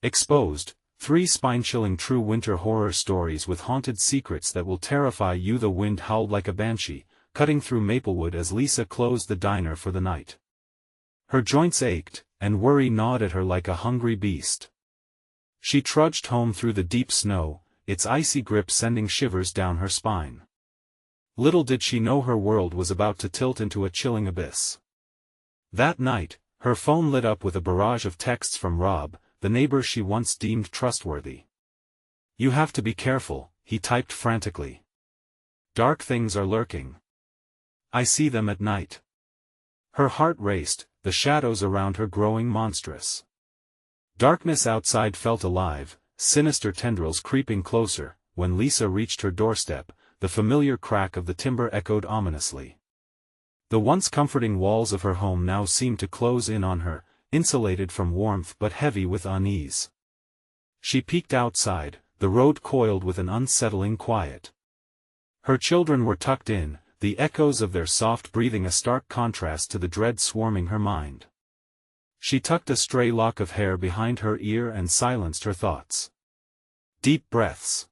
Exposed, 3 spine-chilling true winter horror stories with haunted secrets that will terrify you. The wind howled like a banshee, cutting through Maplewood as Lisa closed the diner for the night. Her joints ached, and worry gnawed at her like a hungry beast. She trudged home through the deep snow, its icy grip sending shivers down her spine. Little did she know her world was about to tilt into a chilling abyss. That night, her phone lit up with a barrage of texts from Rob, the neighbor she once deemed trustworthy. "You have to be careful," he typed frantically. "Dark things are lurking. I see them at night." Her heart raced, the shadows around her growing monstrous. Darkness outside felt alive, sinister tendrils creeping closer. When Lisa reached her doorstep, the familiar crack of the timber echoed ominously. The once comforting walls of her home now seemed to close in on her, insulated from warmth but heavy with unease. She peeked outside, the road coiled with an unsettling quiet. Her children were tucked in, the echoes of their soft breathing a stark contrast to the dread swarming her mind. She tucked a stray lock of hair behind her ear and silenced her thoughts. Deep breaths.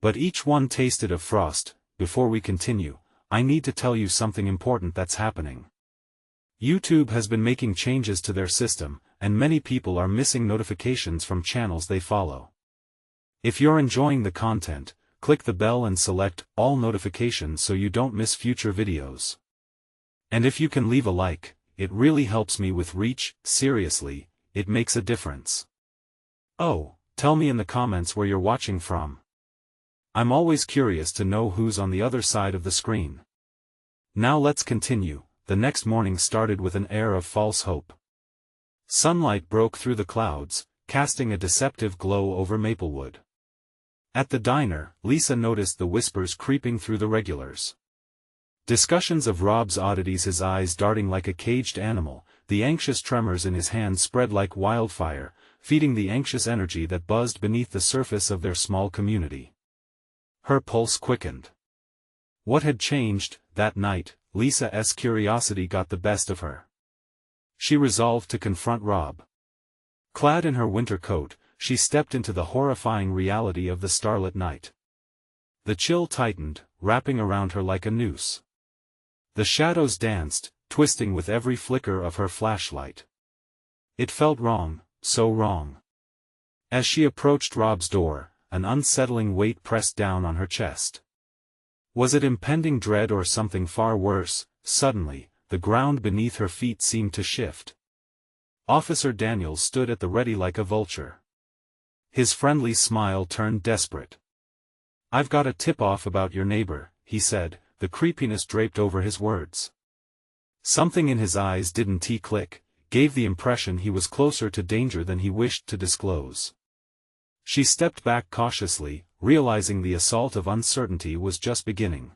But each one tasted of frost. "Before we continue, I need to tell you something important that's happening. YouTube has been making changes to their system, and many people are missing notifications from channels they follow. If you're enjoying the content, click the bell and select all notifications so you don't miss future videos. And if you can leave a like, it really helps me with reach. Seriously, it makes a difference. Oh, tell me in the comments where you're watching from. I'm always curious to know who's on the other side of the screen. Now let's continue. The next morning started with an air of false hope. Sunlight broke through the clouds, casting a deceptive glow over Maplewood. At the diner, Lisa noticed the whispers creeping through the regulars. Discussions of Rob's oddities, his eyes darting like a caged animal, the anxious tremors in his hands spread like wildfire, feeding the anxious energy that buzzed beneath the surface of their small community. Her pulse quickened. What had changed? That night, Lisa's curiosity got the best of her. She resolved to confront Rob. Clad in her winter coat, she stepped into the horrifying reality of the starlit night. The chill tightened, wrapping around her like a noose. The shadows danced, twisting with every flicker of her flashlight. It felt wrong, so wrong. As she approached Rob's door, an unsettling weight pressed down on her chest. Was it impending dread or something far worse? Suddenly, the ground beneath her feet seemed to shift. Officer Daniels stood at the ready like a vulture. His friendly smile turned desperate. "I've got a tip-off about your neighbor," he said, the creepiness draped over his words. Something in his eyes didn't click, gave the impression he was closer to danger than he wished to disclose. She stepped back cautiously, realizing the assault of uncertainty was just beginning.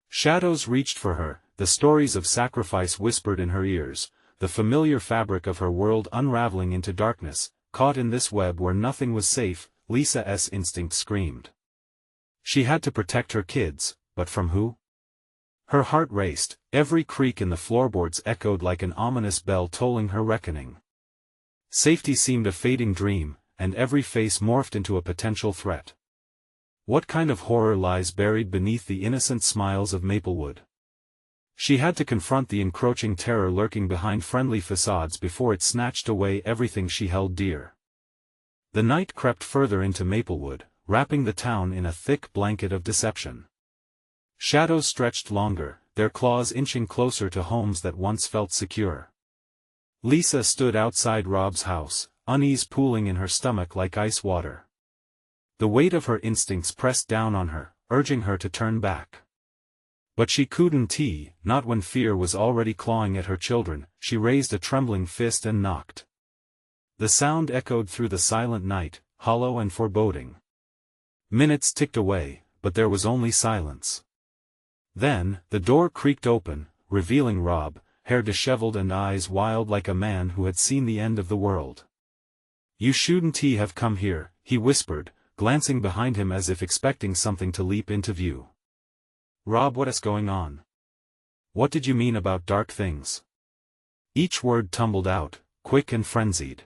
Shadows reached for her, the stories of sacrifice whispered in her ears, the familiar fabric of her world unraveling into darkness. Caught in this web where nothing was safe, Lisa's instinct screamed. She had to protect her kids, but from who? Her heart raced, every creak in the floorboards echoed like an ominous bell tolling her reckoning. Safety seemed a fading dream, and every face morphed into a potential threat. What kind of horror lies buried beneath the innocent smiles of Maplewood? She had to confront the encroaching terror lurking behind friendly facades before it snatched away everything she held dear. The night crept further into Maplewood, wrapping the town in a thick blanket of deception. Shadows stretched longer, their claws inching closer to homes that once felt secure. Lisa stood outside Rob's house, unease pooling in her stomach like ice water. The weight of her instincts pressed down on her, urging her to turn back. But she couldn't, not when fear was already clawing at her children. She raised a trembling fist and knocked. The sound echoed through the silent night, hollow and foreboding. Minutes ticked away, but there was only silence. Then, the door creaked open, revealing Rob, hair disheveled and eyes wild like a man who had seen the end of the world. "You shouldn't have come here," he whispered, glancing behind him as if expecting something to leap into view. "Rob, what's going on? What did you mean about dark things?" Each word tumbled out, quick and frenzied.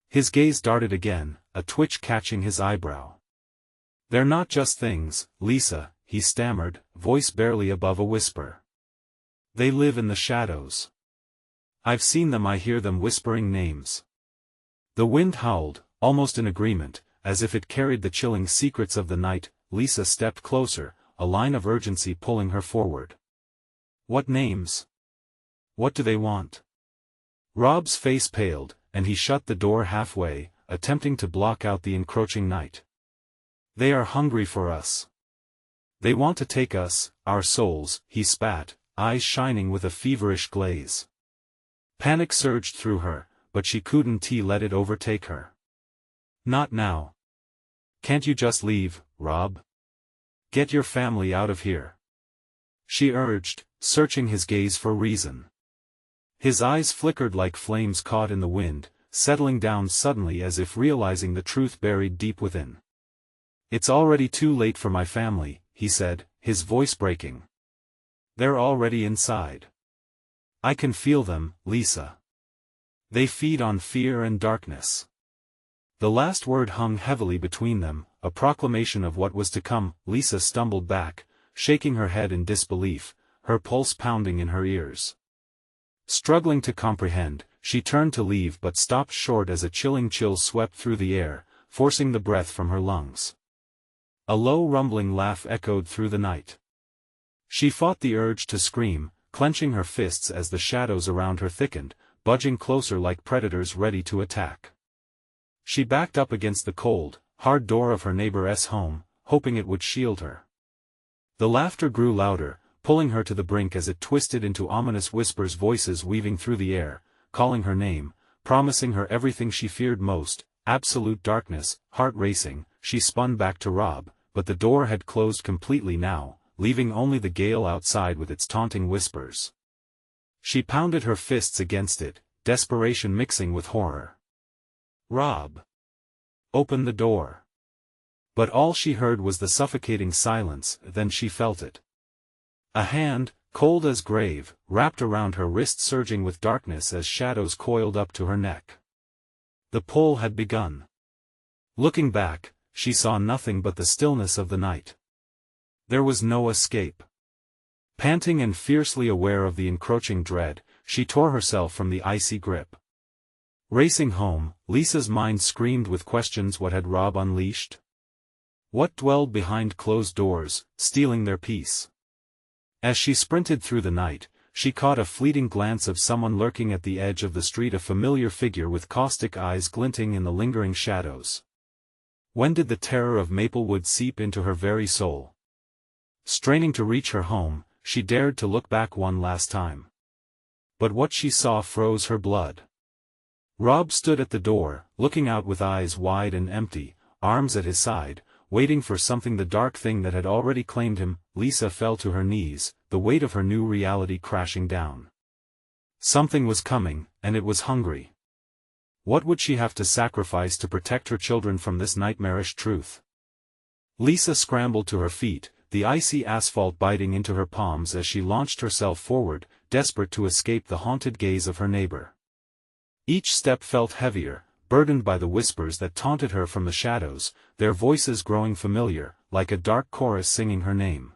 His gaze darted again, a twitch catching his eyebrow. "They're not just things, Lisa," he stammered, voice barely above a whisper. "They live in the shadows. I've seen them, I hear them whispering names." The wind howled, almost in agreement, as if it carried the chilling secrets of the night. Lisa stepped closer, a line of urgency pulling her forward. "What names? What do they want?" Rob's face paled, and he shut the door halfway, attempting to block out the encroaching night. "They are hungry for us. They want to take us, our souls," he spat, eyes shining with a feverish glaze. Panic surged through her, but she couldn't let it overtake her. "Not now. Can't you just leave, Rob? Get your family out of here," she urged, searching his gaze for reason. His eyes flickered like flames caught in the wind, settling down suddenly as if realizing the truth buried deep within. "It's already too late for my family," he said, his voice breaking. "They're already inside. I can feel them, Lisa. They feed on fear and darkness." The last word hung heavily between them, a proclamation of what was to come. Lisa stumbled back, shaking her head in disbelief, her pulse pounding in her ears. Struggling to comprehend, she turned to leave but stopped short as a chilling chill swept through the air, forcing the breath from her lungs. A low rumbling laugh echoed through the night. She fought the urge to scream, clenching her fists as the shadows around her thickened, budging closer like predators ready to attack. She backed up against the cold, hard door of her neighbor's home, hoping it would shield her. The laughter grew louder, pulling her to the brink as it twisted into ominous whispers, voices weaving through the air, calling her name, promising her everything she feared most, absolute darkness. Heart racing, she spun back to Rob, but the door had closed completely now, leaving only the gale outside with its taunting whispers. She pounded her fists against it, desperation mixing with horror. "Rob! Open the door!" But all she heard was the suffocating silence. Then she felt it. A hand, cold as grave, wrapped around her wrist, surging with darkness as shadows coiled up to her neck. The pull had begun. Looking back, she saw nothing but the stillness of the night. There was no escape. Panting and fiercely aware of the encroaching dread, she tore herself from the icy grip. Racing home, Lisa's mind screamed with questions. What had Rob unleashed? What dwelled behind closed doors, stealing their peace? As she sprinted through the night, she caught a fleeting glance of someone lurking at the edge of the street, a familiar figure with caustic eyes glinting in the lingering shadows. When did the terror of Maplewood seep into her very soul? Straining to reach her home, she dared to look back one last time. But what she saw froze her blood. Rob stood at the door, looking out with eyes wide and empty, arms at his side, waiting for something, the dark thing that had already claimed him. Lisa fell to her knees, the weight of her new reality crashing down. Something was coming, and it was hungry. What would she have to sacrifice to protect her children from this nightmarish truth? Lisa scrambled to her feet, the icy asphalt biting into her palms as she launched herself forward, desperate to escape the haunted gaze of her neighbor. Each step felt heavier, burdened by the whispers that taunted her from the shadows, their voices growing familiar, like a dark chorus singing her name.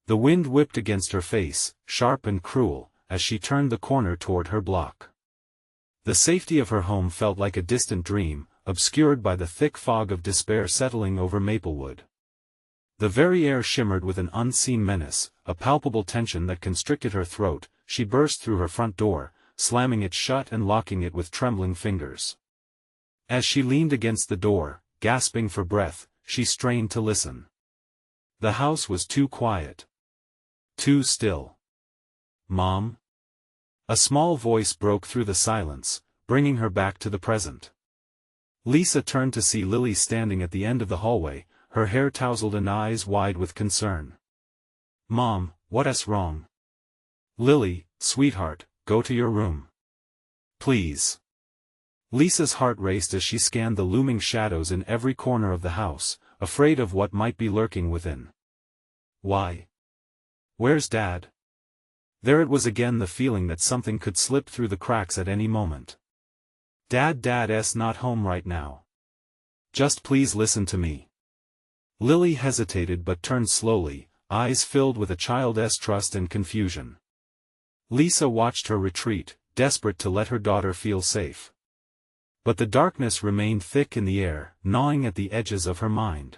The wind whipped against her face, sharp and cruel, as she turned the corner toward her block. The safety of her home felt like a distant dream, obscured by the thick fog of despair settling over Maplewood. The very air shimmered with an unseen menace, a palpable tension that constricted her throat. She burst through her front door, slamming it shut and locking it with trembling fingers. As she leaned against the door, gasping for breath, she strained to listen. The house was too quiet. Too still. "Mom?" A small voice broke through the silence, bringing her back to the present. Lisa turned to see Lily standing at the end of the hallway, her hair tousled and eyes wide with concern. "Mom, what's wrong?" "Lily, sweetheart, go to your room. Please." Lisa's heart raced as she scanned the looming shadows in every corner of the house, afraid of what might be lurking within. "Why? Where's Dad?" There it was again, the feeling that something could slip through the cracks at any moment. Dad's not home right now. Just please listen to me. Lily hesitated but turned slowly, eyes filled with a child's trust and confusion. Lisa watched her retreat, desperate to let her daughter feel safe. But the darkness remained thick in the air, gnawing at the edges of her mind.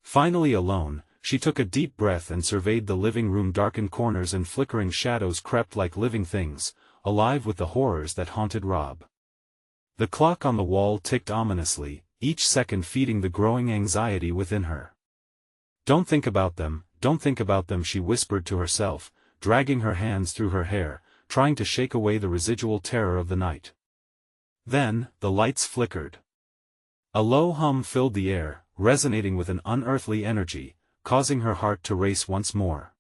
Finally alone, she took a deep breath and surveyed the living room. Darkened corners and flickering shadows crept like living things, alive with the horrors that haunted Rob. The clock on the wall ticked ominously, each second feeding the growing anxiety within her. Don't think about them, she whispered to herself, dragging her hands through her hair, trying to shake away the residual terror of the night. Then, the lights flickered. A low hum filled the air, resonating with an unearthly energy, causing her heart to race once more.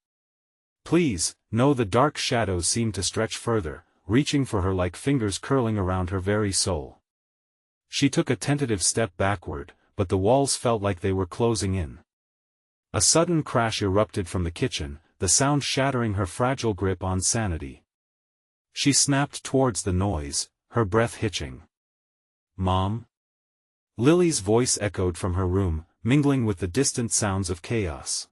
Please, no. The dark shadows seemed to stretch further, reaching for her like fingers curling around her very soul. She took a tentative step backward, but the walls felt like they were closing in. A sudden crash erupted from the kitchen, the sound shattering her fragile grip on sanity. She snapped towards the noise, her breath hitching. Mom? Lily's voice echoed from her room, mingling with the distant sounds of chaos.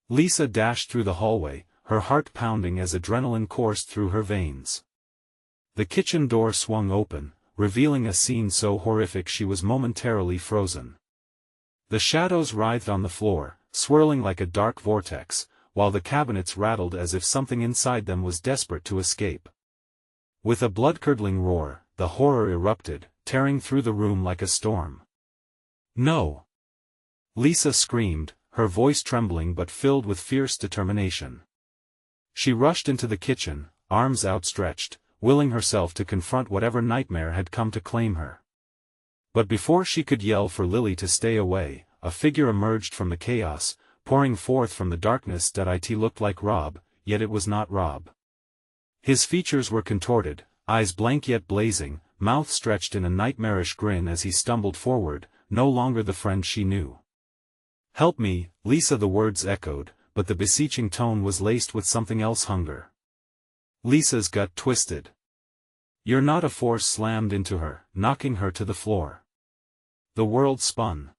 Lisa dashed through the hallway, her heart pounding as adrenaline coursed through her veins. The kitchen door swung open, revealing a scene so horrific she was momentarily frozen. The shadows writhed on the floor, swirling like a dark vortex, while the cabinets rattled as if something inside them was desperate to escape. With a blood-curdling roar, the horror erupted, tearing through the room like a storm. No! Lisa screamed, her voice trembling but filled with fierce determination. She rushed into the kitchen, arms outstretched, willing herself to confront whatever nightmare had come to claim her. But before she could yell for Lily to stay away, a figure emerged from the chaos, pouring forth from the darkness. It looked like Rob, yet it was not Rob. His features were contorted, eyes blank yet blazing, mouth stretched in a nightmarish grin as he stumbled forward, no longer the friend she knew. Help me, Lisa. The words echoed, but the beseeching tone was laced with something else. Hunger. Lisa's gut twisted. You're not. A force slammed into her, knocking her to the floor. The world spun.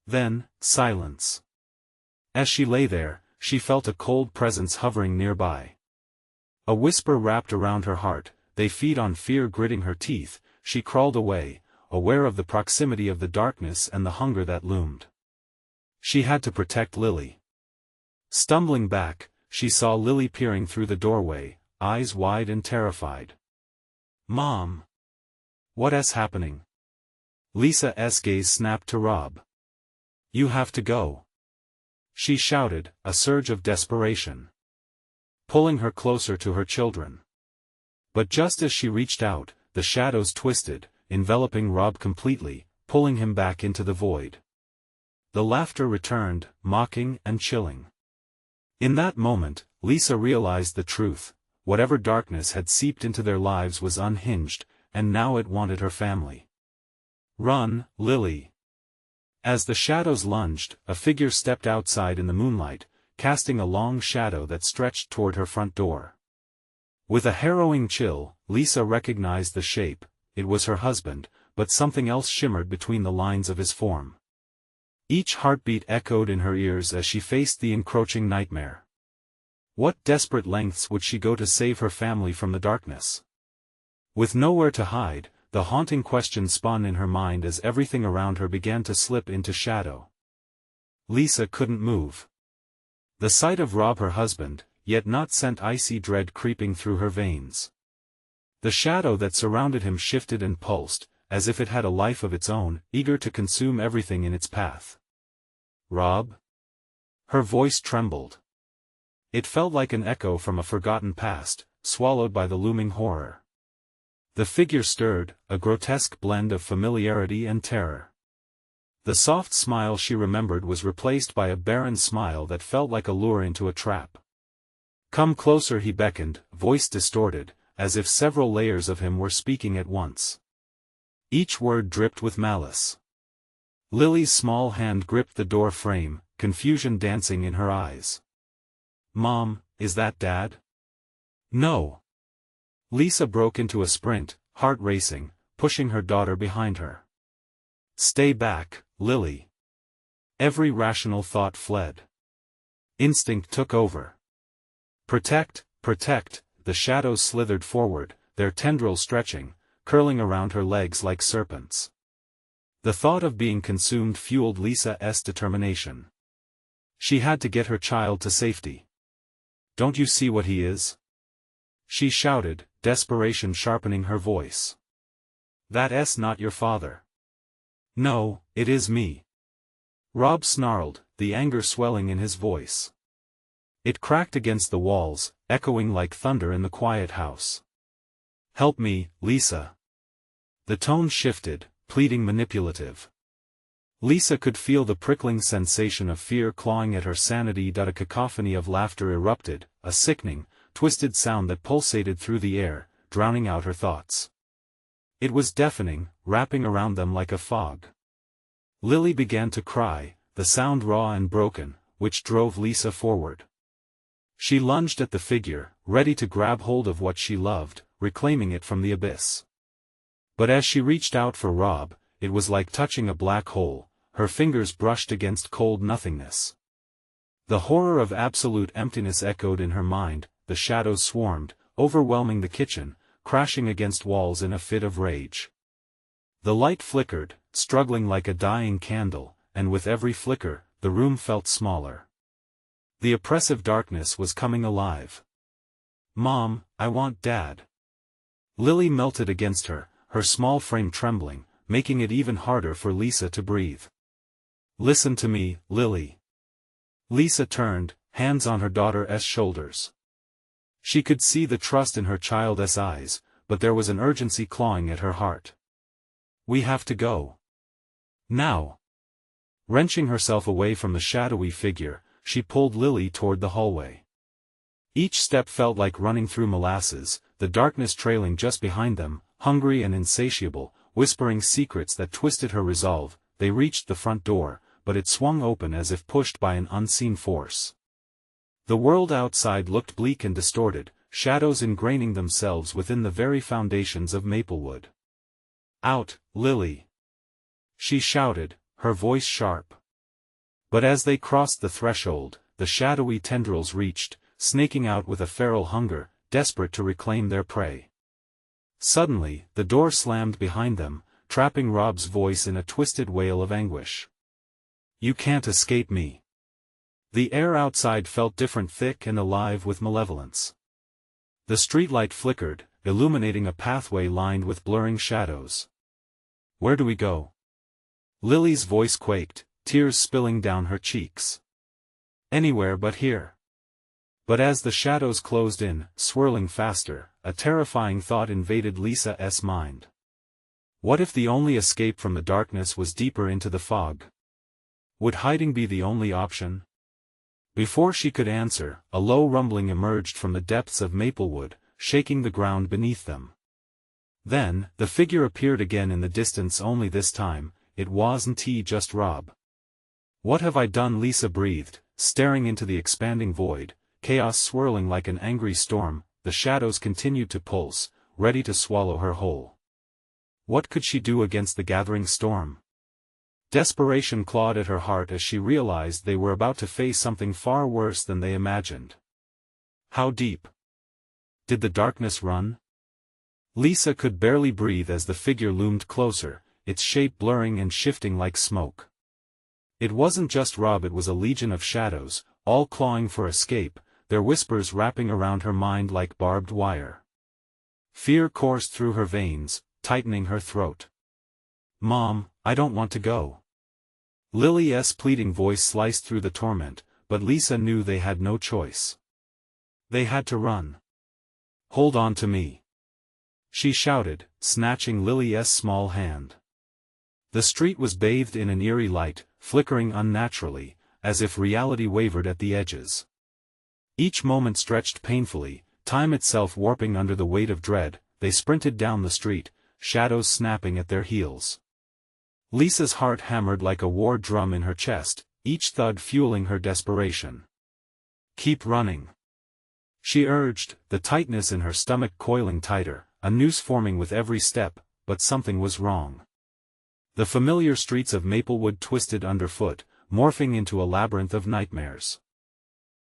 Then, silence. As she lay there, she felt a cold presence hovering nearby. A whisper wrapped around her heart, they feed on fear. Gritting her teeth, she crawled away, aware of the proximity of the darkness and the hunger that loomed. She had to protect Lily. Stumbling back, she saw Lily peering through the doorway, eyes wide and terrified. Mom! What's happening? Lisa's gaze snapped to Rob. You have to go. She shouted, a surge of desperation, pulling her closer to her children. But just as she reached out, the shadows twisted, enveloping Rob completely, pulling him back into the void. The laughter returned, mocking and chilling. In that moment, Lisa realized the truth. Whatever darkness had seeped into their lives was unhinged, and now it wanted her family. Run, Lily! As the shadows lunged, a figure stepped outside in the moonlight, casting a long shadow that stretched toward her front door. With a harrowing chill, Lisa recognized the shape. It was her husband, but something else shimmered between the lines of his form. Each heartbeat echoed in her ears as she faced the encroaching nightmare. What desperate lengths would she go to save her family from the darkness? With nowhere to hide, the haunting question spun in her mind as everything around her began to slip into shadow. Lisa couldn't move. The sight of Rob, her husband, yet not, sent icy dread creeping through her veins. The shadow that surrounded him shifted and pulsed, as if it had a life of its own, eager to consume everything in its path. Rob? Her voice trembled. It felt like an echo from a forgotten past, swallowed by the looming horror. The figure stirred, a grotesque blend of familiarity and terror. The soft smile she remembered was replaced by a barren smile that felt like a lure into a trap. Come closer, he beckoned, voice distorted, as if several layers of him were speaking at once. Each word dripped with malice. Lily's small hand gripped the door frame, confusion dancing in her eyes. Mom, is that Dad? No. Lisa broke into a sprint, heart racing, pushing her daughter behind her. "Stay back, Lily." Every rational thought fled. Instinct took over. "Protect, protect," the shadows slithered forward, their tendrils stretching, curling around her legs like serpents. The thought of being consumed fueled Lisa's determination. She had to get her child to safety. "Don't you see what he is?" she shouted, desperation sharpening her voice. "That's not your father." "No, it is me." Rob snarled, the anger swelling in his voice. It cracked against the walls, echoing like thunder in the quiet house. "Help me, Lisa." The tone shifted, pleading, manipulative. Lisa could feel the prickling sensation of fear clawing at her sanity. A cacophony of laughter erupted, a sickening, twisted sound that pulsated through the air, drowning out her thoughts. It was deafening, wrapping around them like a fog. Lily began to cry, the sound raw and broken, which drove Lisa forward. She lunged at the figure, ready to grab hold of what she loved, reclaiming it from the abyss. But as she reached out for Rob, it was like touching a black hole, her fingers brushed against cold nothingness. The horror of absolute emptiness echoed in her mind, the shadows swarmed, overwhelming the kitchen, crashing against walls in a fit of rage. The light flickered, struggling like a dying candle, and with every flicker, the room felt smaller. The oppressive darkness was coming alive. "Mom, I want Dad." Lily melted against her, her small frame trembling, making it even harder for Lisa to breathe. "Listen to me, Lily." Lisa turned, hands on her daughter's shoulders. She could see the trust in her child's eyes, but there was an urgency clawing at her heart. "We have to go. Now." Wrenching herself away from the shadowy figure, she pulled Lily toward the hallway. Each step felt like running through molasses, the darkness trailing just behind them, hungry and insatiable, whispering secrets that twisted her resolve. They reached the front door, but it swung open as if pushed by an unseen force. The world outside looked bleak and distorted, shadows ingraining themselves within the very foundations of Maplewood. "Out, Lily!" she shouted, her voice sharp. But as they crossed the threshold, the shadowy tendrils reached, snaking out with a feral hunger, desperate to reclaim their prey. Suddenly, the door slammed behind them, trapping Rob's voice in a twisted wail of anguish. "You can't escape me." The air outside felt different, thick and alive with malevolence. The streetlight flickered, illuminating a pathway lined with blurring shadows. "Where do we go?" Lily's voice quaked, tears spilling down her cheeks. "Anywhere but here." But as the shadows closed in, swirling faster, a terrifying thought invaded Lisa's mind. What if the only escape from the darkness was deeper into the fog? Would hiding be the only option? Before she could answer, a low rumbling emerged from the depths of Maplewood, shaking the ground beneath them. Then, the figure appeared again in the distance, only this time, it wasn't just Rob. "What have I done?" Lisa breathed, staring into the expanding void, chaos swirling like an angry storm. The shadows continued to pulse, ready to swallow her whole. What could she do against the gathering storm? Desperation clawed at her heart as she realized they were about to face something far worse than they imagined. How deep did the darkness run? Lisa could barely breathe as the figure loomed closer, its shape blurring and shifting like smoke. It wasn't just Rob, it was a legion of shadows, all clawing for escape, their whispers wrapping around her mind like barbed wire. Fear coursed through her veins, tightening her throat. "Mom, I don't want to go." Lily's pleading voice sliced through the torment, but Lisa knew they had no choice. They had to run. "Hold on to me," she shouted, snatching Lily's small hand. The street was bathed in an eerie light, flickering unnaturally, as if reality wavered at the edges. Each moment stretched painfully, time itself warping under the weight of dread. They sprinted down the street, shadows snapping at their heels. Lisa's heart hammered like a war drum in her chest, each thud fueling her desperation. "Keep running," she urged, the tightness in her stomach coiling tighter, a noose forming with every step. but something was wrong. The familiar streets of Maplewood twisted underfoot, morphing into a labyrinth of nightmares.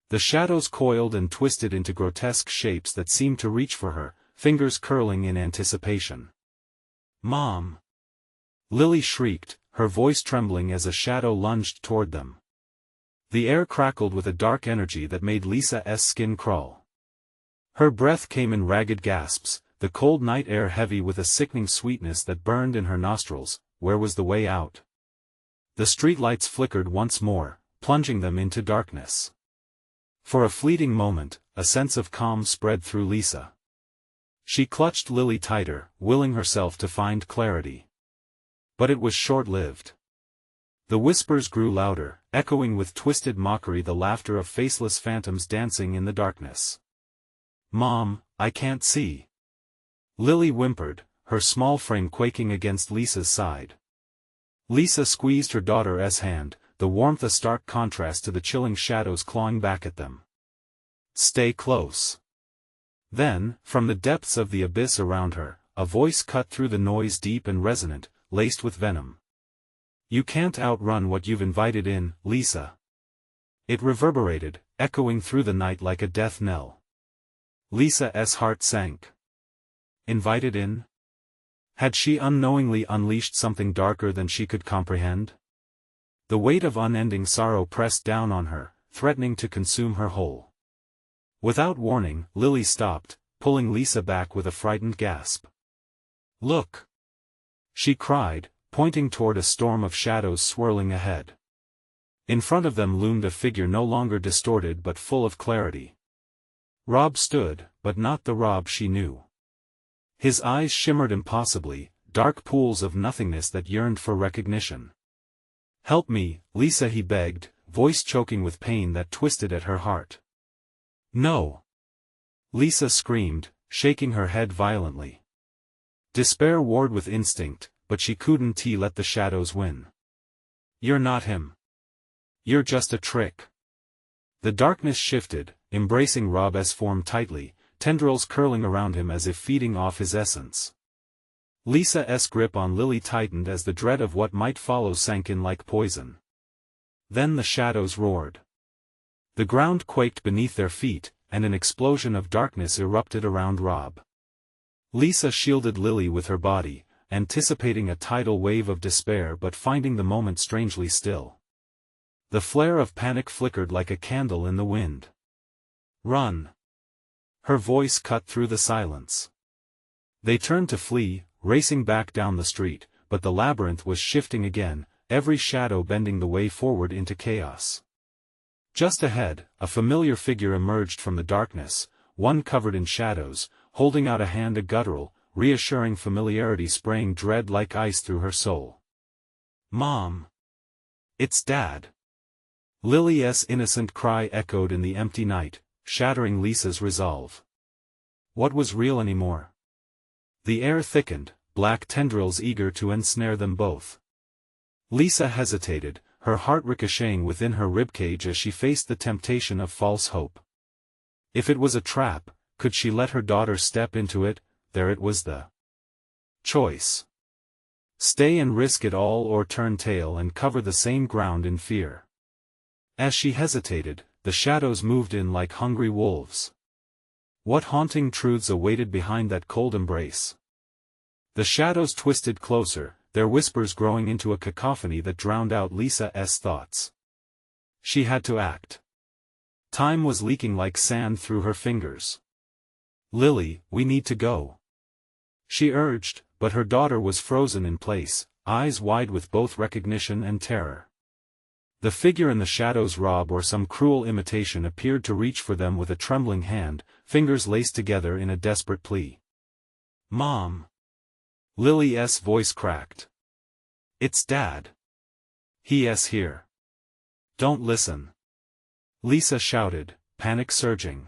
The shadows coiled and twisted into grotesque shapes that seemed to reach for her, fingers curling in anticipation. "Mom!" Lily shrieked, her voice trembling as a shadow lunged toward them. The air crackled with a dark energy that made Lisa's skin crawl. Her breath came in ragged gasps, the cold night air heavy with a sickening sweetness that burned in her nostrils. Where was the way out? The streetlights flickered once more, plunging them into darkness. For a fleeting moment, a sense of calm spread through Lisa. She clutched Lily tighter, willing herself to find clarity. But it was short-lived. The whispers grew louder, echoing with twisted mockery the laughter of faceless phantoms dancing in the darkness. "Mom, I can't see." Lily whimpered, her small frame quaking against Lisa's side. Lisa squeezed her daughter's hand, the warmth a stark contrast to the chilling shadows clawing back at them. "Stay close." Then, from the depths of the abyss around her, a voice cut through the noise deep and resonant, laced with venom. "You can't outrun what you've invited in, Lisa." It reverberated, echoing through the night like a death knell. Lisa's heart sank. Invited in? Had she unknowingly unleashed something darker than she could comprehend? The weight of unending sorrow pressed down on her, threatening to consume her whole. Without warning, Lily stopped, pulling Lisa back with a frightened gasp. "Look!" she cried, pointing toward a storm of shadows swirling ahead. In front of them loomed a figure no longer distorted but full of clarity. Rob stood, but not the Rob she knew. His eyes shimmered impossibly, dark pools of nothingness that yearned for recognition. "Help me, Lisa," he begged, voice choking with pain that twisted at her heart. "No!" Lisa screamed, shaking her head violently. Despair warred with instinct, but she couldn't let the shadows win. "You're not him. You're just a trick." The darkness shifted, embracing Rob's form tightly, tendrils curling around him as if feeding off his essence. Lisa's grip on Lily tightened as the dread of what might follow sank in like poison. Then the shadows roared. The ground quaked beneath their feet, and an explosion of darkness erupted around Rob. Lisa shielded Lily with her body, anticipating a tidal wave of despair but finding the moment strangely still. The flare of panic flickered like a candle in the wind. "Run!" Her voice cut through the silence. They turned to flee, racing back down the street, but the labyrinth was shifting again, every shadow bending the way forward into chaos. Just ahead, a familiar figure emerged from the darkness, one covered in shadows, holding out a hand, a guttural, reassuring familiarity spraying dread like ice through her soul. "Mom! It's Dad!" Lily's innocent cry echoed in the empty night, shattering Lisa's resolve. What was real anymore? The air thickened, black tendrils eager to ensnare them both. Lisa hesitated, her heart ricocheting within her ribcage as she faced the temptation of false hope. If it was a trap, could she let her daughter step into it? There it was, the choice. Stay and risk it all, or turn tail and cover the same ground in fear. As she hesitated, the shadows moved in like hungry wolves. What haunting truths awaited behind that cold embrace? The shadows twisted closer, their whispers growing into a cacophony that drowned out Lisa's thoughts. She had to act. Time was leaking like sand through her fingers. "Lily, we need to go," she urged, but her daughter was frozen in place, eyes wide with both recognition and terror. The figure in the shadows, Rob or some cruel imitation, appeared to reach for them with a trembling hand, fingers laced together in a desperate plea. "Mom!" Lily's voice cracked. "It's Dad. He's here. Don't listen." Lisa shouted, panic surging.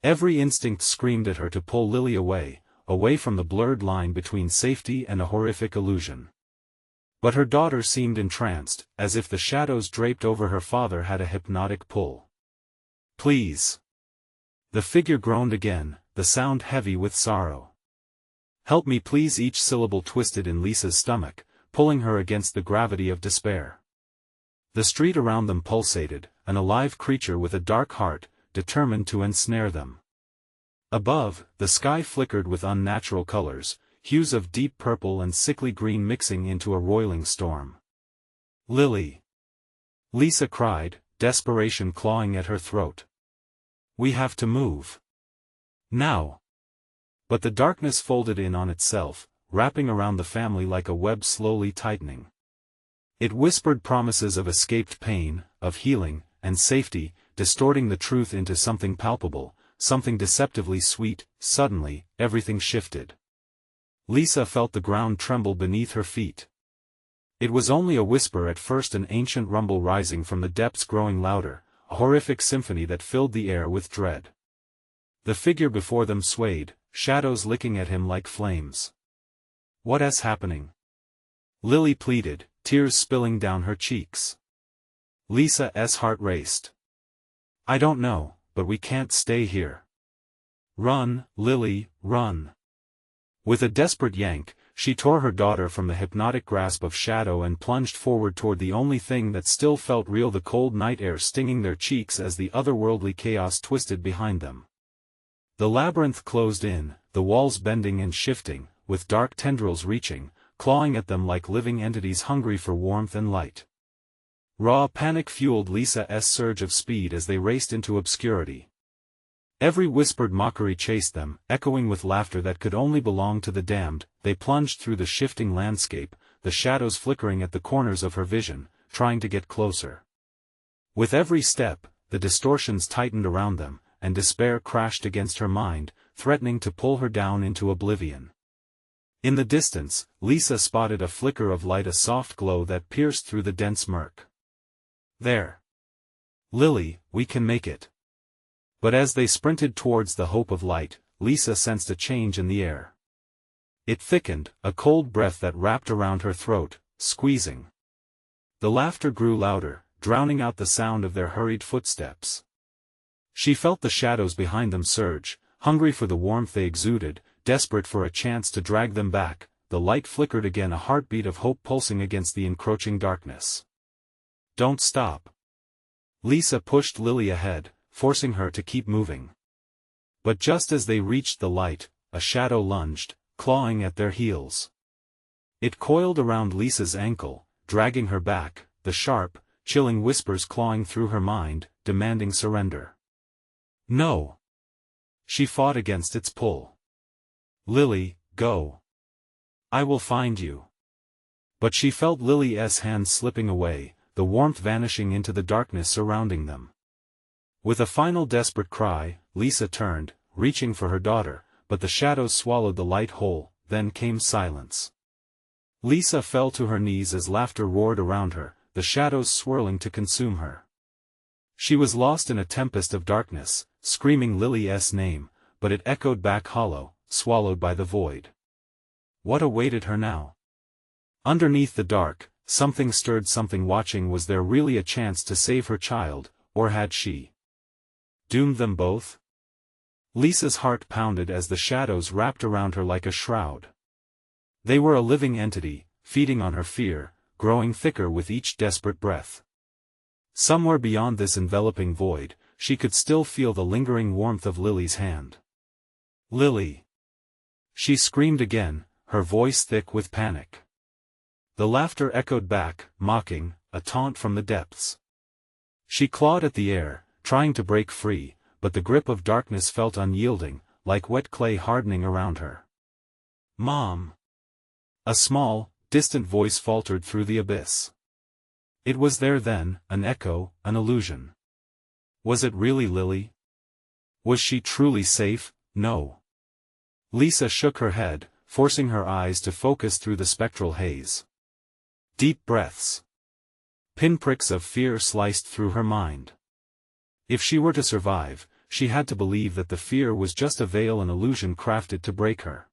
Every instinct screamed at her to pull Lily away, away from the blurred line between safety and a horrific illusion. But her daughter seemed entranced, as if the shadows draped over her father had a hypnotic pull. "Please." The figure groaned again, the sound heavy with sorrow. Help me please, each syllable twisted in Lisa's stomach, pulling her against the gravity of despair. The street around them pulsated, an alive creature with a dark heart, determined to ensnare them. Above, the sky flickered with unnatural colors, hues of deep purple and sickly green mixing into a roiling storm. "Lily!" Lisa cried, desperation clawing at her throat. "We have to move. Now!" But the darkness folded in on itself, wrapping around the family like a web slowly tightening. It whispered promises of escaped pain, of healing, and safety, distorting the truth into something palpable, something deceptively sweet. Suddenly, everything shifted. Lisa felt the ground tremble beneath her feet. It was only a whisper at first, an ancient rumble rising from the depths growing louder, a horrific symphony that filled the air with dread. The figure before them swayed, shadows licking at him like flames. "What is happening?" Lily pleaded, tears spilling down her cheeks. Lisa's heart raced. "I don't know, but we can't stay here. Run, Lily, run." With a desperate yank, she tore her daughter from the hypnotic grasp of shadow and plunged forward toward the only thing that still felt real, the cold night air stinging their cheeks as the otherworldly chaos twisted behind them. The labyrinth closed in, the walls bending and shifting, with dark tendrils reaching, clawing at them like living entities hungry for warmth and light. Raw panic fueled Lisa's surge of speed as they raced into obscurity. Every whispered mockery chased them, echoing with laughter that could only belong to the damned. They plunged through the shifting landscape, the shadows flickering at the corners of her vision, trying to get closer. With every step, the distortions tightened around them, and despair crashed against her mind, threatening to pull her down into oblivion. In the distance, Lisa spotted a flicker of light, a soft glow that pierced through the dense murk. "There! Lily, we can make it." But as they sprinted towards the hope of light, Lisa sensed a change in the air. It thickened, a cold breath that wrapped around her throat, squeezing. The laughter grew louder, drowning out the sound of their hurried footsteps. She felt the shadows behind them surge, hungry for the warmth they exuded, desperate for a chance to drag them back. The light flickered again, a heartbeat of hope pulsing against the encroaching darkness. "Don't stop." Lisa pushed Lily ahead, forcing her to keep moving. But just as they reached the light, a shadow lunged, clawing at their heels. It coiled around Lisa's ankle, dragging her back, the sharp, chilling whispers clawing through her mind, demanding surrender. "No." She fought against its pull. "Lily, go. I will find you." But she felt Lily's hands slipping away, the warmth vanishing into the darkness surrounding them. With a final desperate cry, Lisa turned, reaching for her daughter, but the shadows swallowed the light whole. Then came silence. Lisa fell to her knees as laughter roared around her, the shadows swirling to consume her. She was lost in a tempest of darkness, screaming Lily's name, but it echoed back hollow, swallowed by the void. What awaited her now? Underneath the dark, something stirred, something watching. Was there really a chance to save her child, or had she doomed them both? Lisa's heart pounded as the shadows wrapped around her like a shroud. They were a living entity, feeding on her fear, growing thicker with each desperate breath. Somewhere beyond this enveloping void, she could still feel the lingering warmth of Lily's hand. "Lily!" She screamed again, her voice thick with panic. The laughter echoed back, mocking, a taunt from the depths. She clawed at the air, trying to break free, but the grip of darkness felt unyielding, like wet clay hardening around her. "Mom!" A small, distant voice faltered through the abyss. It was there then, an echo, an illusion. Was it really Lily? Was she truly safe? No. Lisa shook her head, forcing her eyes to focus through the spectral haze. Deep breaths. Pinpricks of fear sliced through her mind. If she were to survive, she had to believe that the fear was just a veil, an illusion crafted to break her.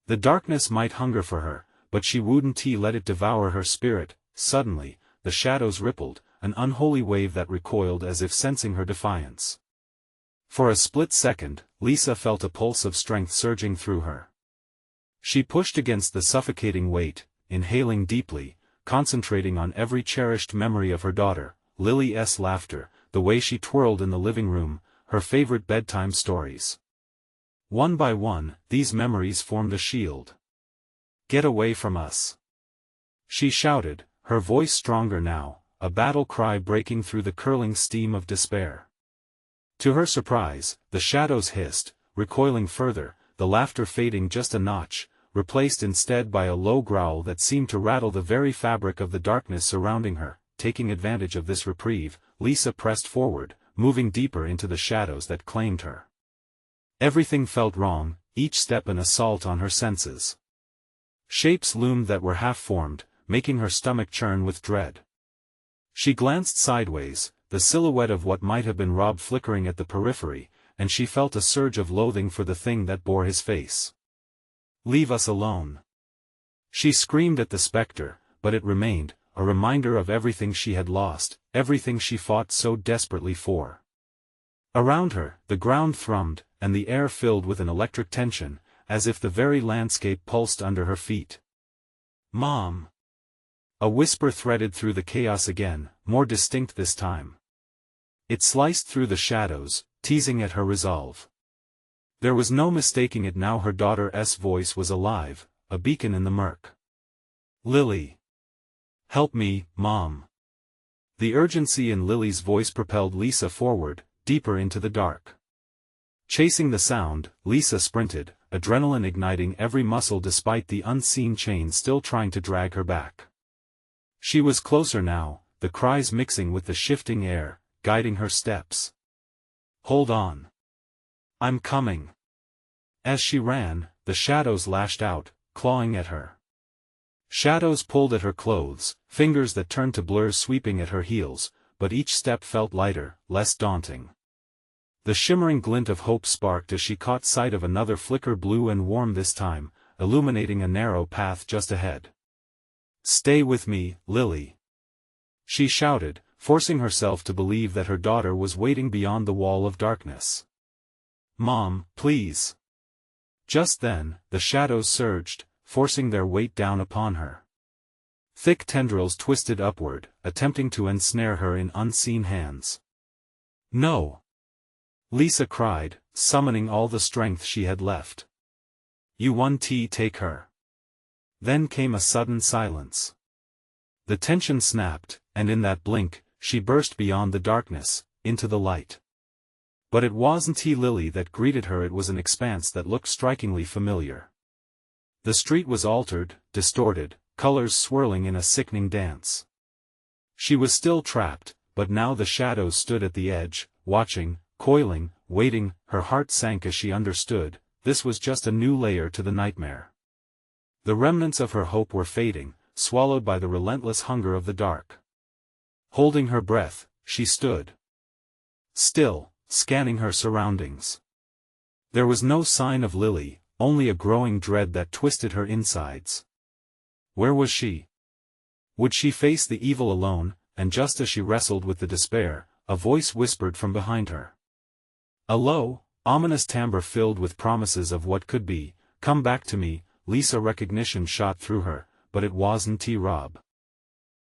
The darkness might hunger for her, but she wouldn't let it devour her spirit. Suddenly, the shadows rippled, an unholy wave that recoiled as if sensing her defiance. For a split second, Lisa felt a pulse of strength surging through her. She pushed against the suffocating weight, inhaling deeply, concentrating on every cherished memory of her daughter, Lily's laughter, the way she twirled in the living room, her favorite bedtime stories. One by one, these memories formed a shield. "Get away from us!" she shouted, her voice stronger now, a battle cry breaking through the curling steam of despair. To her surprise, the shadows hissed, recoiling further, the laughter fading just a notch, replaced instead by a low growl that seemed to rattle the very fabric of the darkness surrounding her. Taking advantage of this reprieve, Lisa pressed forward, moving deeper into the shadows that claimed her. Everything felt wrong, each step an assault on her senses. Shapes loomed that were half-formed, making her stomach churn with dread. She glanced sideways, the silhouette of what might have been Rob flickering at the periphery, and she felt a surge of loathing for the thing that bore his face. "Leave us alone!" She screamed at the specter, but it remained, a reminder of everything she had lost, everything she fought so desperately for. Around her, the ground thrummed, and the air filled with an electric tension, as if the very landscape pulsed under her feet. "Mom!" A whisper threaded through the chaos again, more distinct this time. It sliced through the shadows, teasing at her resolve. There was no mistaking it now, her daughter's voice was alive, a beacon in the murk. "Lily! Help me, Mom!" The urgency in Lily's voice propelled Lisa forward, deeper into the dark. Chasing the sound, Lisa sprinted, adrenaline igniting every muscle despite the unseen chain still trying to drag her back. She was closer now, the cries mixing with the shifting air, guiding her steps. "Hold on. I'm coming." As she ran, the shadows lashed out, clawing at her. Shadows pulled at her clothes, fingers that turned to blurs sweeping at her heels, but each step felt lighter, less daunting. The shimmering glint of hope sparked as she caught sight of another flicker, blue and warm this time, illuminating a narrow path just ahead. "Stay with me, Lily!" she shouted, forcing herself to believe that her daughter was waiting beyond the wall of darkness. "Mom, please!" Just then, the shadows surged, forcing their weight down upon her. Thick tendrils twisted upward, attempting to ensnare her in unseen hands. "No!" Lisa cried, summoning all the strength she had left. "You want to take her." Then came a sudden silence. The tension snapped, and in that blink, she burst beyond the darkness, into the light. But it wasn't Lily that greeted her, it was an expanse that looked strikingly familiar. The street was altered, distorted, colors swirling in a sickening dance. She was still trapped, but now the shadows stood at the edge, watching, coiling, waiting. Her heart sank as she understood, this was just a new layer to the nightmare. The remnants of her hope were fading, swallowed by the relentless hunger of the dark. Holding her breath, she stood still, scanning her surroundings. There was no sign of Lily, only a growing dread that twisted her insides. Where was she? Would she face the evil alone? And just as she wrestled with the despair, a voice whispered from behind her. A low, ominous timbre filled with promises of what could be. "Come back to me." Lisa recognition shot through her, but it wasn't Rob.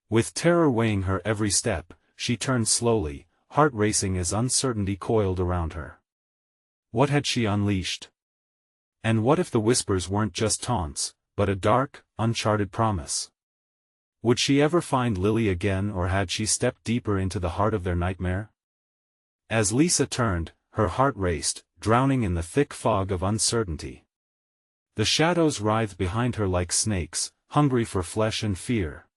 With terror weighing her every step, she turned slowly, heart racing as uncertainty coiled around her. What had she unleashed? And what if the whispers weren't just taunts, but a dark, uncharted promise? Would she ever find Lily again, or had she stepped deeper into the heart of their nightmare? As Lisa turned, her heart raced, drowning in the thick fog of uncertainty. The shadows writhed behind her like snakes, hungry for flesh and fear.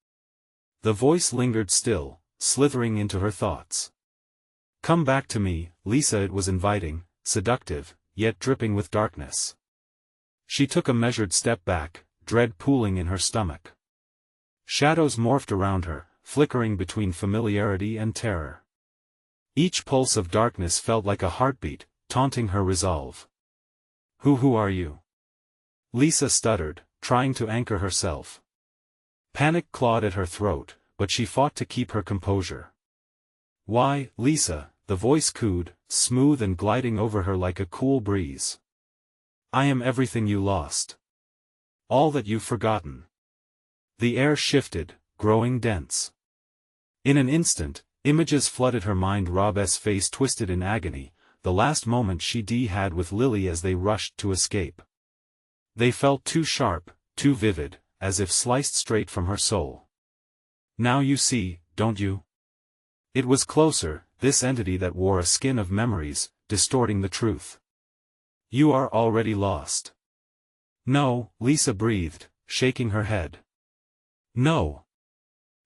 The voice lingered still, slithering into her thoughts. "Come back to me, Lisa." It was inviting, seductive, yet dripping with darkness. She took a measured step back, dread pooling in her stomach. Shadows morphed around her, flickering between familiarity and terror. Each pulse of darkness felt like a heartbeat, taunting her resolve. Who are you?" Lisa stuttered, trying to anchor herself. Panic clawed at her throat, but she fought to keep her composure. "Why, Lisa," the voice cooed, smooth and gliding over her like a cool breeze. "I am everything you lost." all that you've forgotten. The air shifted, growing dense. In an instant, images flooded her mind. Rob's face twisted in agony, the last moment she had with Lily as they rushed to escape. They felt too sharp, too vivid, as if sliced straight from her soul. Now you see, don't you? It was closer, this entity that wore a skin of memories, distorting the truth. You are already lost. No, Lisa breathed, shaking her head. No.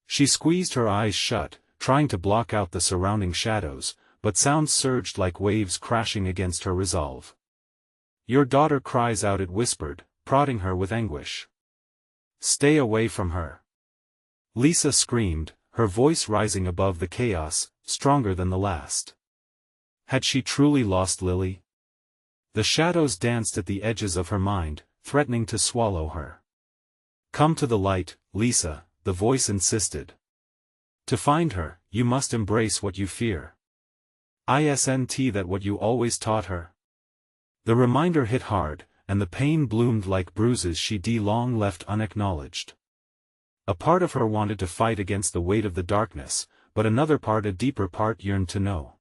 She squeezed her eyes shut, trying to block out the surrounding shadows, but sounds surged like waves crashing against her resolve. Your daughter cries out, it whispered, prodding her with anguish. Stay away from her. Lisa screamed, her voice rising above the chaos, stronger than the last. Had she truly lost Lily? The shadows danced at the edges of her mind, threatening to swallow her. Come to the light, Lisa, the voice insisted. To find her, you must embrace what you fear. Isn't that what you always taught her? The reminder hit hard, and the pain bloomed like bruises she'd long left unacknowledged. A part of her wanted to fight against the weight of the darkness, but another part, a deeper part, yearned to know.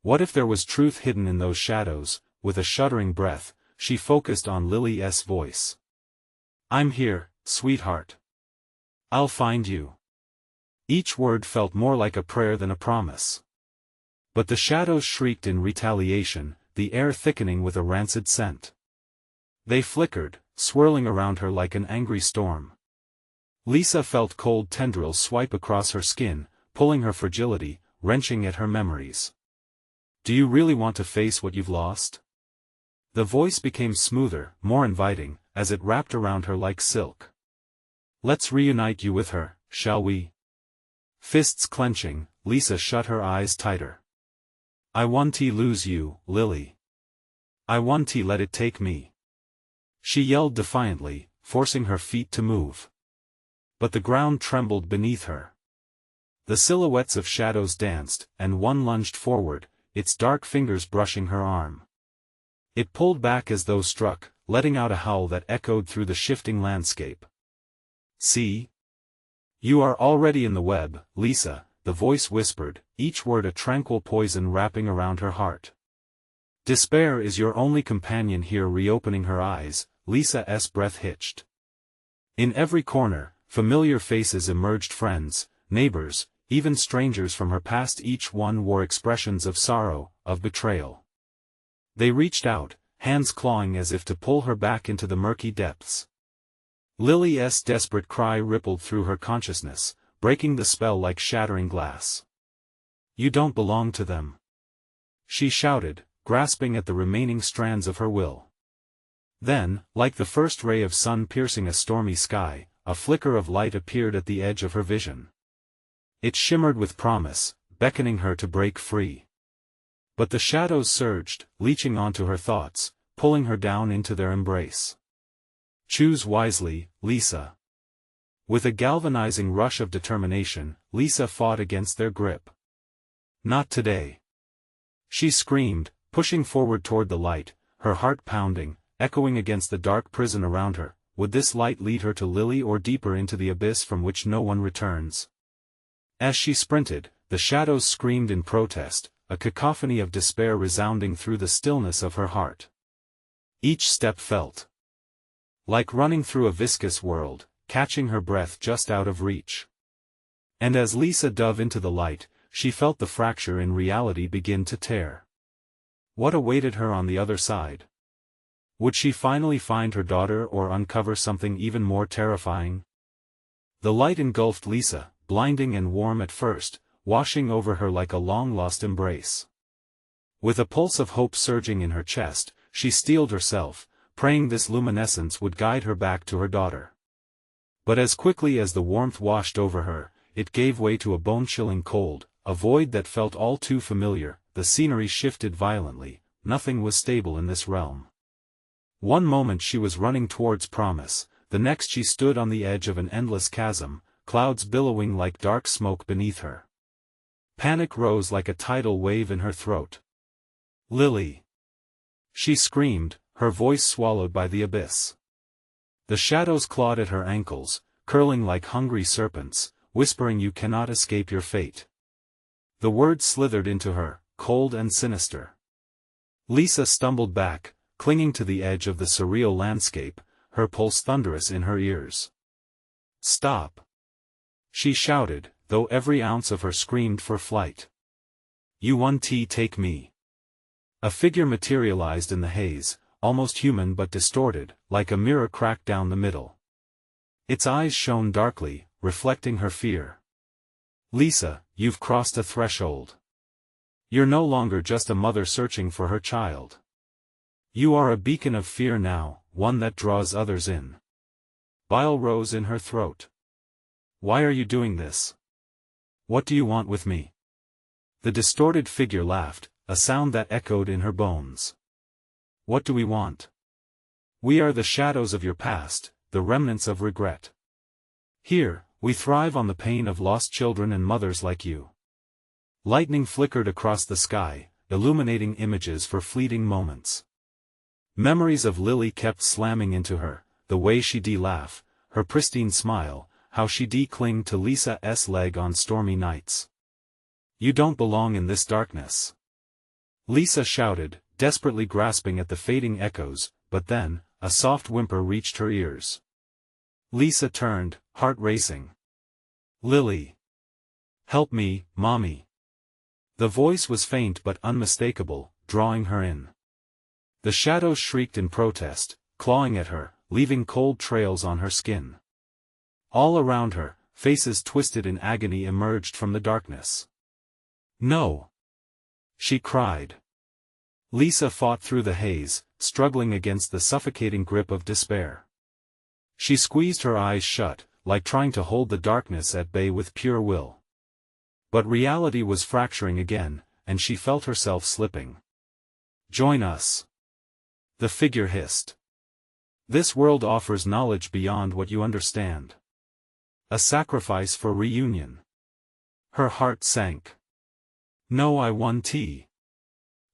What if there was truth hidden in those shadows? With a shuddering breath, she focused on Lily's voice. I'm here, sweetheart. I'll find you. Each word felt more like a prayer than a promise. But the shadows shrieked in retaliation, the air thickening with a rancid scent. They flickered, swirling around her like an angry storm. Lisa felt cold tendrils swipe across her skin, pulling her fragility, wrenching at her memories. Do you really want to face what you've lost? The voice became smoother, more inviting, as it wrapped around her like silk. Let's reunite you with her, shall we? Fists clenching, Lisa shut her eyes tighter. I want to lose you, Lily. I want to let it take me. She yelled defiantly, forcing her feet to move. But the ground trembled beneath her. The silhouettes of shadows danced, and one lunged forward, its dark fingers brushing her arm. It pulled back as though struck, letting out a howl that echoed through the shifting landscape. See? You are already in the web, Lisa, the voice whispered, each word a tranquil poison wrapping around her heart. Despair is your only companion here. Reopening her eyes, Lisa's breath hitched. In every corner, familiar faces emerged, friends, neighbors, even strangers from her past. Each one wore expressions of sorrow, of betrayal. They reached out, hands clawing as if to pull her back into the murky depths. Lily's desperate cry rippled through her consciousness, breaking the spell like shattering glass. You don't belong to them. She shouted, grasping at the remaining strands of her will. Then, like the first ray of sun piercing a stormy sky, a flicker of light appeared at the edge of her vision. It shimmered with promise, beckoning her to break free. But the shadows surged, leeching onto her thoughts, pulling her down into their embrace. Choose wisely, Lisa. With a galvanizing rush of determination, Lisa fought against their grip. Not today. She screamed, pushing forward toward the light, her heart pounding, echoing against the dark prison around her. Would this light lead her to Lily or deeper into the abyss from which no one returns? As she sprinted, the shadows screamed in protest, a cacophony of despair resounding through the stillness of her heart. Each step felt like running through a viscous world, catching her breath just out of reach. And as Lisa dove into the light, she felt the fracture in reality begin to tear. What awaited her on the other side? Would she finally find her daughter or uncover something even more terrifying? The light engulfed Lisa, blinding and warm at first, washing over her like a long-lost embrace. With a pulse of hope surging in her chest, she steeled herself, praying this luminescence would guide her back to her daughter. But as quickly as the warmth washed over her, it gave way to a bone-chilling cold, a void that felt all too familiar. The scenery shifted violently, nothing was stable in this realm. One moment she was running towards promise, the next she stood on the edge of an endless chasm, clouds billowing like dark smoke beneath her. Panic rose like a tidal wave in her throat. Lily! She screamed, her voice swallowed by the abyss. The shadows clawed at her ankles, curling like hungry serpents, whispering you cannot escape your fate. The words slithered into her, cold and sinister. Lisa stumbled back, clinging to the edge of the surreal landscape, her pulse thunderous in her ears. "Stop!" she shouted, though every ounce of her screamed for flight. "You want to take me." A figure materialized in the haze, almost human but distorted, like a mirror cracked down the middle. Its eyes shone darkly, reflecting her fear. "Lisa, you've crossed a threshold. You're no longer just a mother searching for her child. You are a beacon of fear now, one that draws others in." Bile rose in her throat. "Why are you doing this? What do you want with me?" The distorted figure laughed, a sound that echoed in her bones. "What do we want? We are the shadows of your past, the remnants of regret. Here, we thrive on the pain of lost children and mothers like you." Lightning flickered across the sky, illuminating images for fleeting moments. Memories of Lily kept slamming into her, the way she'd laugh, her pristine smile, how she'd cling to Lisa's leg on stormy nights. "You don't belong in this darkness," Lisa shouted, desperately grasping at the fading echoes, but then, a soft whimper reached her ears. Lisa turned, heart racing. "Lily! Help me, Mommy!" The voice was faint but unmistakable, drawing her in. The shadows shrieked in protest, clawing at her, leaving cold trails on her skin. All around her, faces twisted in agony emerged from the darkness. "No!" she cried. Lisa fought through the haze, struggling against the suffocating grip of despair. She squeezed her eyes shut, like trying to hold the darkness at bay with pure will. But reality was fracturing again, and she felt herself slipping. "Join us," the figure hissed. "This world offers knowledge beyond what you understand. A sacrifice for reunion." Her heart sank. "No, I want tea,"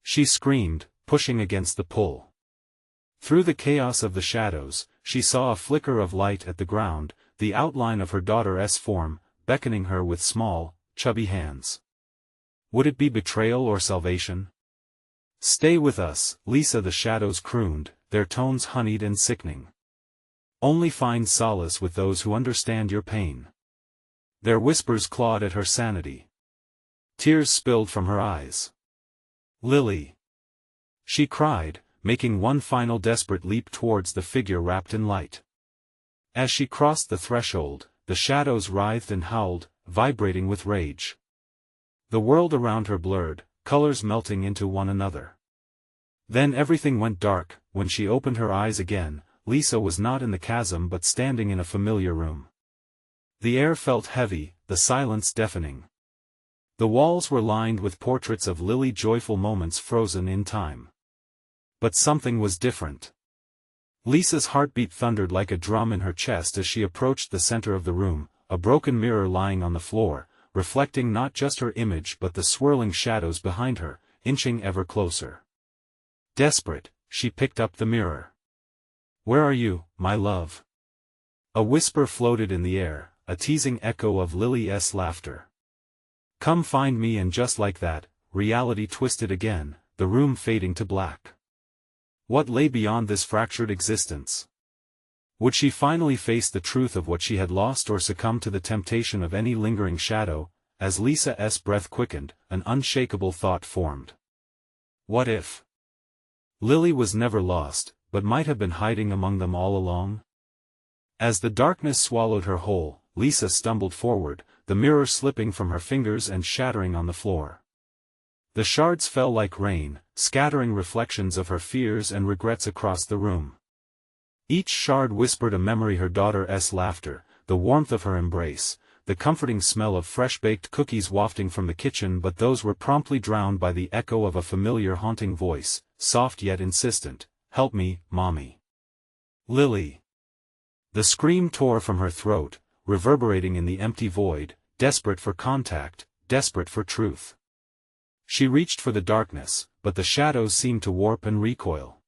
she screamed, pushing against the pull. Through the chaos of the shadows, she saw a flicker of light at the ground, the outline of her daughter's form, beckoning her with small, chubby hands. Would it be betrayal or salvation? "Stay with us," Lisa, the shadows crooned, their tones honeyed and sickening. "Only find solace with those who understand your pain." Their whispers clawed at her sanity. Tears spilled from her eyes. "Lily!" she cried, making one final desperate leap towards the figure wrapped in light. As she crossed the threshold, the shadows writhed and howled, vibrating with rage. The world around her blurred, colors melting into one another. Then everything went dark. When she opened her eyes again, Lisa was not in the chasm but standing in a familiar room. The air felt heavy, the silence deafening. The walls were lined with portraits of Lily, joyful moments frozen in time. But something was different. Lisa's heartbeat thundered like a drum in her chest as she approached the center of the room, a broken mirror lying on the floor, reflecting not just her image but the swirling shadows behind her, inching ever closer. Desperate, she picked up the mirror. "Where are you, my love?" A whisper floated in the air, a teasing echo of Lily's laughter. "Come find me," and just like that, reality twisted again, the room fading to black. What lay beyond this fractured existence? Would she finally face the truth of what she had lost or succumb to the temptation of any lingering shadow? As Lisa's breath quickened, an unshakable thought formed. What if Lily was never lost, but might have been hiding among them all along? As the darkness swallowed her whole, Lisa stumbled forward, the mirror slipping from her fingers and shattering on the floor. The shards fell like rain, scattering reflections of her fears and regrets across the room. Each shard whispered a memory: her daughter's laughter, the warmth of her embrace, the comforting smell of fresh-baked cookies wafting from the kitchen, but those were promptly drowned by the echo of a familiar haunting voice, soft yet insistent. "Help me, Mommy. Lily." The scream tore from her throat, reverberating in the empty void, desperate for contact, desperate for truth. She reached for the darkness, but the shadows seemed to warp and recoil.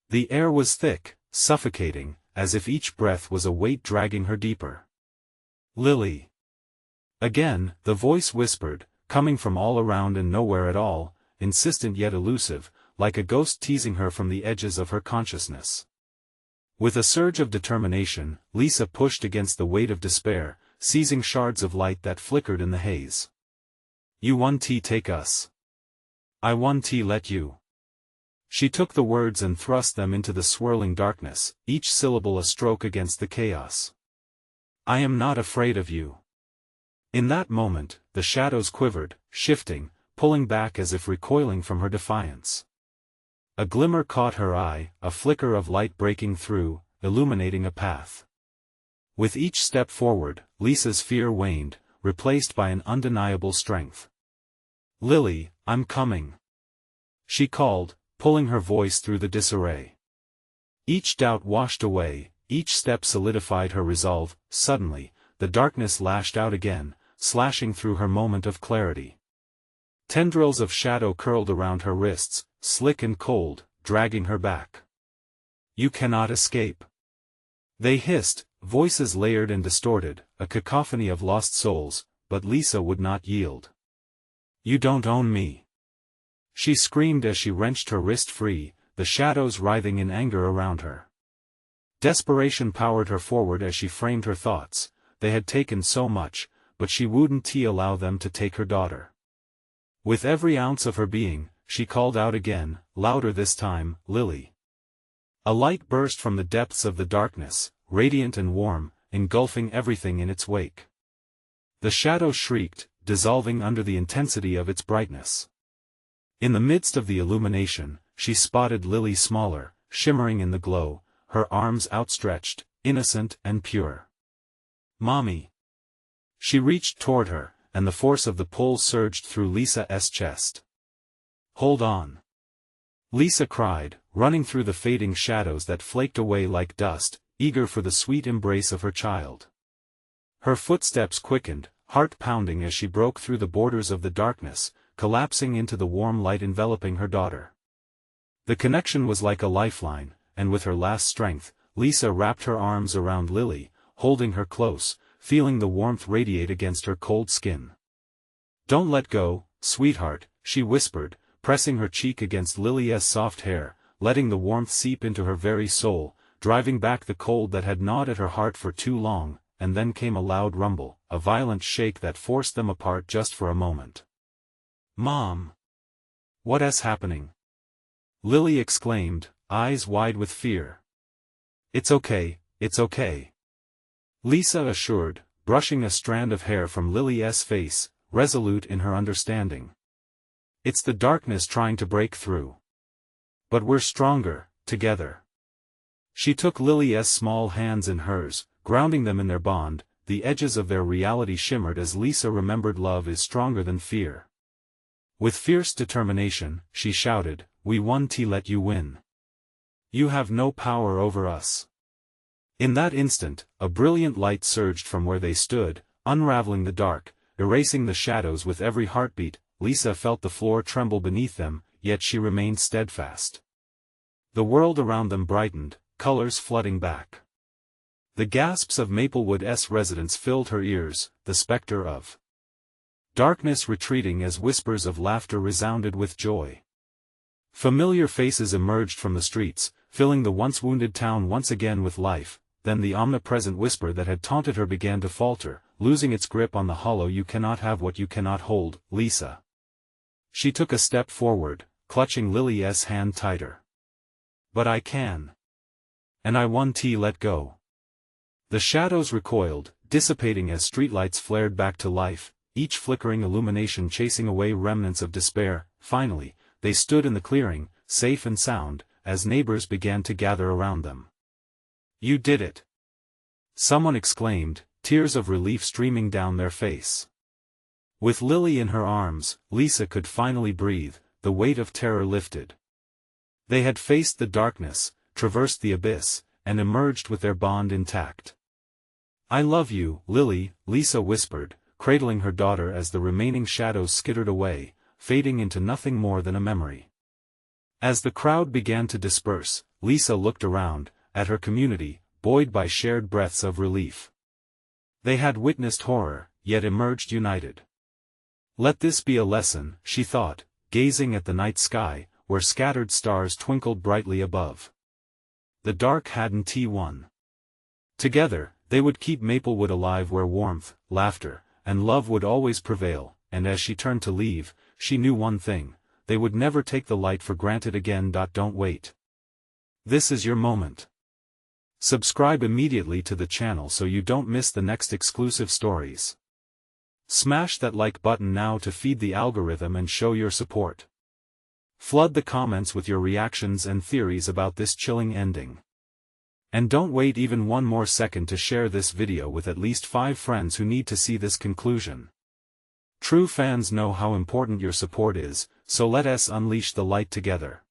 The air was thick, suffocating, as if each breath was a weight dragging her deeper. "Lily." Again, the voice whispered, coming from all around and nowhere at all, insistent yet elusive, like a ghost teasing her from the edges of her consciousness. With a surge of determination, Lisa pushed against the weight of despair, seizing shards of light that flickered in the haze. "You want to take us. I want to let you." She took the words and thrust them into the swirling darkness, each syllable a stroke against the chaos. "I am not afraid of you." In that moment, the shadows quivered, shifting, pulling back as if recoiling from her defiance. A glimmer caught her eye, a flicker of light breaking through, illuminating a path. With each step forward, Lisa's fear waned, replaced by an undeniable strength. "Lily, I'm coming," she called, pulling her voice through the disarray. Each doubt washed away, each step solidified her resolve. Suddenly, the darkness lashed out again, slashing through her moment of clarity. Tendrils of shadow curled around her wrists, slick and cold, dragging her back. "You cannot escape," they hissed, voices layered and distorted, a cacophony of lost souls, but Lisa would not yield. "You don't own me," she screamed as she wrenched her wrist free, the shadows writhing in anger around her. Desperation powered her forward as she framed her thoughts. They had taken so much, but she wouldn't allow them to take her daughter. With every ounce of her being, she called out again, louder this time, "Lily." A light burst from the depths of the darkness, radiant and warm, engulfing everything in its wake. The shadow shrieked, dissolving under the intensity of its brightness. In the midst of the illumination, she spotted Lily smaller, shimmering in the glow, her arms outstretched, innocent and pure. "Mommy." She reached toward her, and the force of the pull surged through Lisa's chest. "Hold on," Lisa cried, running through the fading shadows that flaked away like dust, eager for the sweet embrace of her child. Her footsteps quickened, heart pounding as she broke through the borders of the darkness, collapsing into the warm light enveloping her daughter. The connection was like a lifeline, and with her last strength, Lisa wrapped her arms around Lily, holding her close, feeling the warmth radiate against her cold skin. "Don't let go, sweetheart," she whispered, pressing her cheek against Lily's soft hair, letting the warmth seep into her very soul, driving back the cold that had gnawed at her heart for too long. And then came a loud rumble, a violent shake that forced them apart just for a moment. "Mom! What's happening?" Lily exclaimed, eyes wide with fear. It's okay," Lisa assured, brushing a strand of hair from Lily's face, resolute in her understanding. "It's the darkness trying to break through. But we're stronger, together." She took Lily's small hands in hers, grounding them in their bond. The edges of their reality shimmered as Lisa remembered love is stronger than fear. With fierce determination, she shouted, "We want to let you win. You have no power over us." In that instant, a brilliant light surged from where they stood, unraveling the dark, erasing the shadows with every heartbeat. Lisa felt the floor tremble beneath them, yet she remained steadfast. The world around them brightened, colors flooding back. The gasps of Maplewood's residents filled her ears, the specter of darkness retreating as whispers of laughter resounded with joy. Familiar faces emerged from the streets, filling the once wounded town once again with life. Then the omnipresent whisper that had taunted her began to falter, losing its grip on the hollow "You cannot have what you cannot hold, Lisa." She took a step forward, clutching Lily's hand tighter. "But I can. And I want to let go." The shadows recoiled, dissipating as streetlights flared back to life, each flickering illumination chasing away remnants of despair. Finally, they stood in the clearing, safe and sound, as neighbors began to gather around them. "You did it!" someone exclaimed, tears of relief streaming down their face. With Lily in her arms, Lisa could finally breathe, the weight of terror lifted. They had faced the darkness, traversed the abyss, and emerged with their bond intact. "I love you, Lily," Lisa whispered, cradling her daughter as the remaining shadows skittered away, fading into nothing more than a memory. As the crowd began to disperse, Lisa looked around, at her community, buoyed by shared breaths of relief. They had witnessed horror, yet emerged united. Let this be a lesson, she thought, gazing at the night sky, where scattered stars twinkled brightly above. The dark hadn't won. Together, they would keep Maplewood alive where warmth, laughter, and love would always prevail, and as she turned to leave, she knew one thing: they would never take the light for granted again. Don't wait. This is your moment. Subscribe immediately to the channel so you don't miss the next exclusive stories. Smash that like button now to feed the algorithm and show your support. Flood the comments with your reactions and theories about this chilling ending. And don't wait even one more second to share this video with at least 5 friends who need to see this conclusion. True fans know how important your support is, so let us unleash the light together.